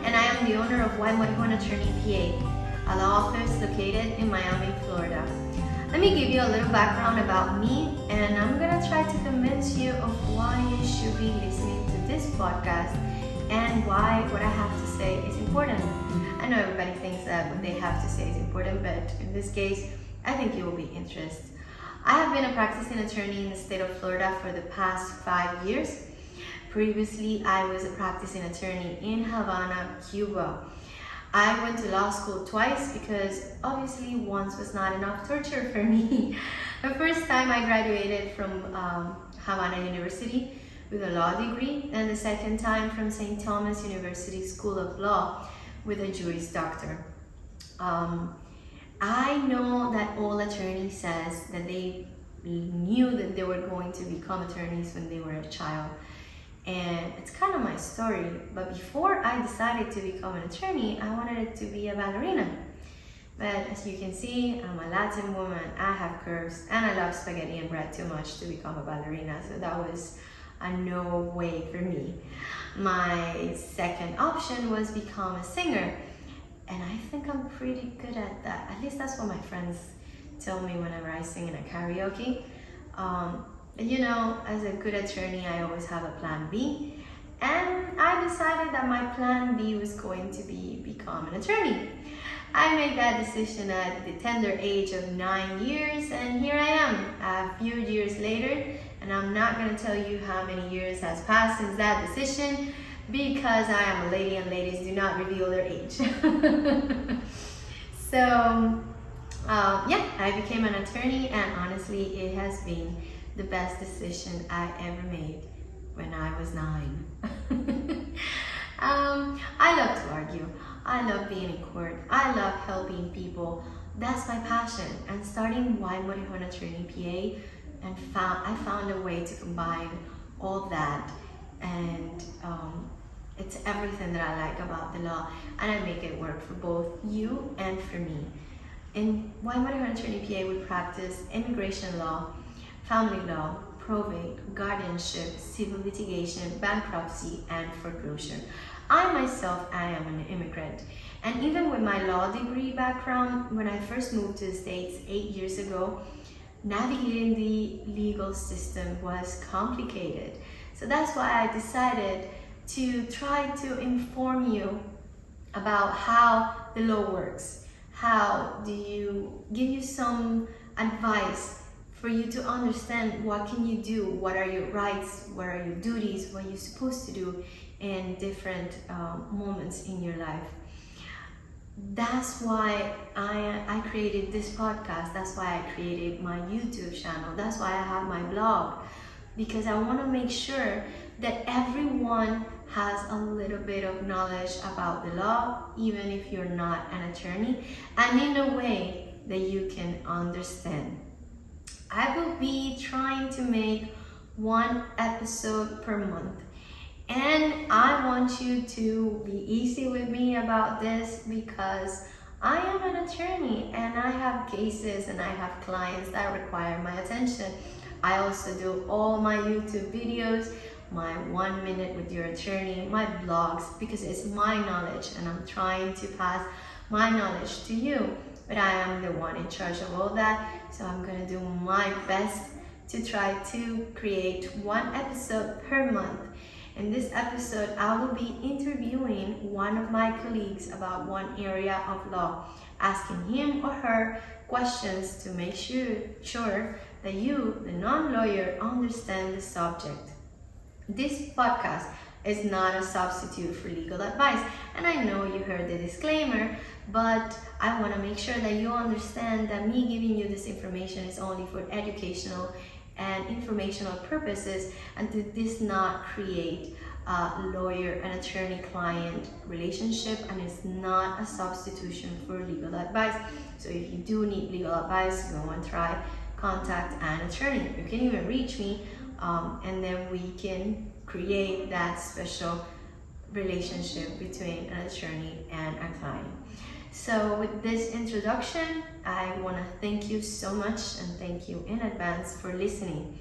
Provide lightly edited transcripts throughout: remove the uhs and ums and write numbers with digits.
and I am the owner of Morejon Attorney, PA, a law office located in Miami, Florida. Let me give you a little background about me, and I'm gonna try to convince you of why you should be listening to this podcast and why what I have to say is important. I know everybody thinks that what they have to say is important, but in this case, I think you will be interested. I have been a practicing attorney in the state of Florida for the past 5 years. Previously, I was a practicing attorney in Havana, Cuba. I went to law school twice because obviously once was not enough torture for me. The first time I graduated from Havana University with a law degree, and the second time from St. Thomas University School of Law with a Juris Doctor. I know that all attorneys says that they knew that they were going to become attorneys when they were a child. And it's kind of my story, but before I decided to become an attorney, I wanted it to be a ballerina. But as you can see, I'm a Latin woman, I have curves, and I love spaghetti and bread too much to become a ballerina, so that was a no way for me. My second option was become a singer, and I think I'm pretty good at that. At least that's what my friends tell me whenever I sing in a karaoke. You know, as a good attorney, I always have a plan B, and I decided that my plan B was going to be become an attorney. I made that decision at the tender age of 9 years, and here I am a few years later, and I'm not going to tell you how many years has passed since that decision because I am a lady and ladies do not reveal their age. Yeah, I became an attorney, and honestly, it has been the best decision I ever made when I was 9. I love to argue. I love being in court. I love helping people. That's my passion. And starting Morejon Attorney, PA, and I found a way to combine all that, and it's everything that I like about the law, and I make it work for both you and for me. In Morejon Attorney, PA, we practice immigration law, family law, probate, guardianship, civil litigation, bankruptcy, and foreclosure. I myself, I am an immigrant, and even with my law degree background, when I first moved to the States 8 years ago, navigating the legal system was complicated. So that's why I decided to try to inform you about how the law works. How do you give you some advice for you to understand what can you do, what are your rights, what are your duties, what you're supposed to do in different moments in your life. That's why I created this podcast. That's why I created my YouTube channel. That's why I have my blog, because I want to make sure that everyone has a little bit of knowledge about the law, even if you're not an attorney, and in a way that you can understand. I will be trying to make 1 episode per month, and I want you to be easy with me about this because I am an attorney and I have cases and I have clients that require my attention. I also do all my YouTube videos, my 1 minute with your attorney, my blogs, because it's my knowledge and I'm trying to pass my knowledge to you. But I am the one in charge of all that, so I'm gonna do my best to try to create 1 episode per month. In this episode, I will be interviewing one of my colleagues about one area of law, asking him or her questions to make sure that you, the non-lawyer, understand the subject. This podcast is not a substitute for legal advice, and I know you heard the disclaimer, but I want to make sure that you understand that me giving you this information is only for educational and informational purposes, and this not create a lawyer and attorney-client relationship, and it's not a substitution for legal advice. So if you do need legal advice, go and try contact an attorney. You can even reach me, and then we can create that special relationship between an attorney and a client. So with this introduction, I want to thank you so much and thank you in advance for listening.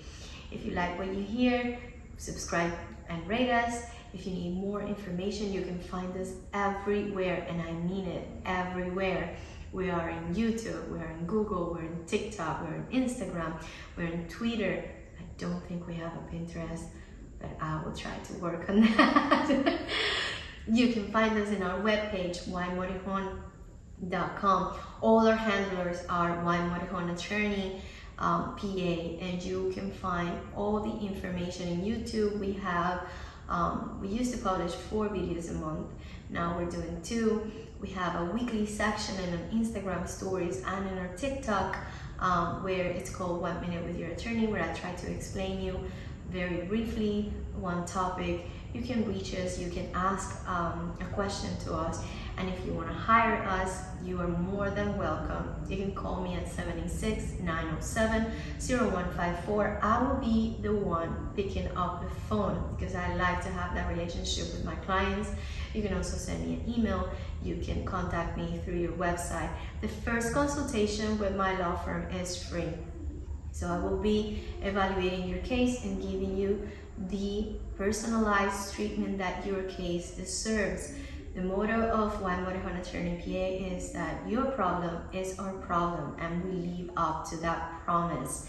If you like what you hear, subscribe and rate us. If you need more information, you can find us everywhere, and I mean it, everywhere. We are in YouTube, we're in Google, we're in TikTok, we're in Instagram, we're in Twitter. I don't think we have a Pinterest, but I will try to work on that. You can find us in our webpage, ymorejon.com. All our handlers are Morejon Attorney, PA, and you can find all the information in YouTube. We have, we used to publish 4 videos a month. Now we're doing 2. We have a weekly section in an Instagram stories and in our TikTok, where it's called 1 Minute with Your Attorney, where I try to explain you very briefly one topic. You can reach us, you can ask a question to us, and if you want to hire us, you are more than welcome. You can call me at 786-907-0154. I will be the one picking up the phone because I like to have that relationship with my clients. You can also send me an email. You can contact me through your website. The first consultation with my law firm is free. So I will be evaluating your case and giving you the personalized treatment that your case deserves. The motto of Morejon Attorney PA is that your problem is our problem, and we live up to that promise.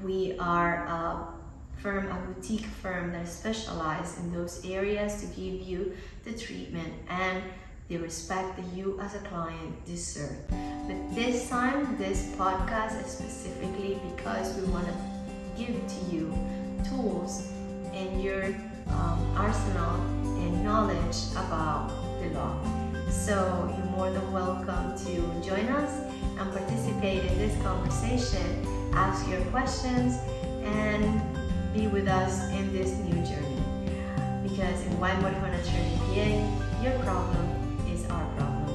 We are a boutique firm that specializes in those areas to give you the treatment and the respect that you as a client deserve. But this time, this podcast is specifically because we want to give to you tools in your arsenal and knowledge about the law. So you're more than welcome to join us and participate in this conversation, ask your questions, and be with us in this new journey. Because in Morejon Attorney PA, your problem is our problem.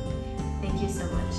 Thank you so much.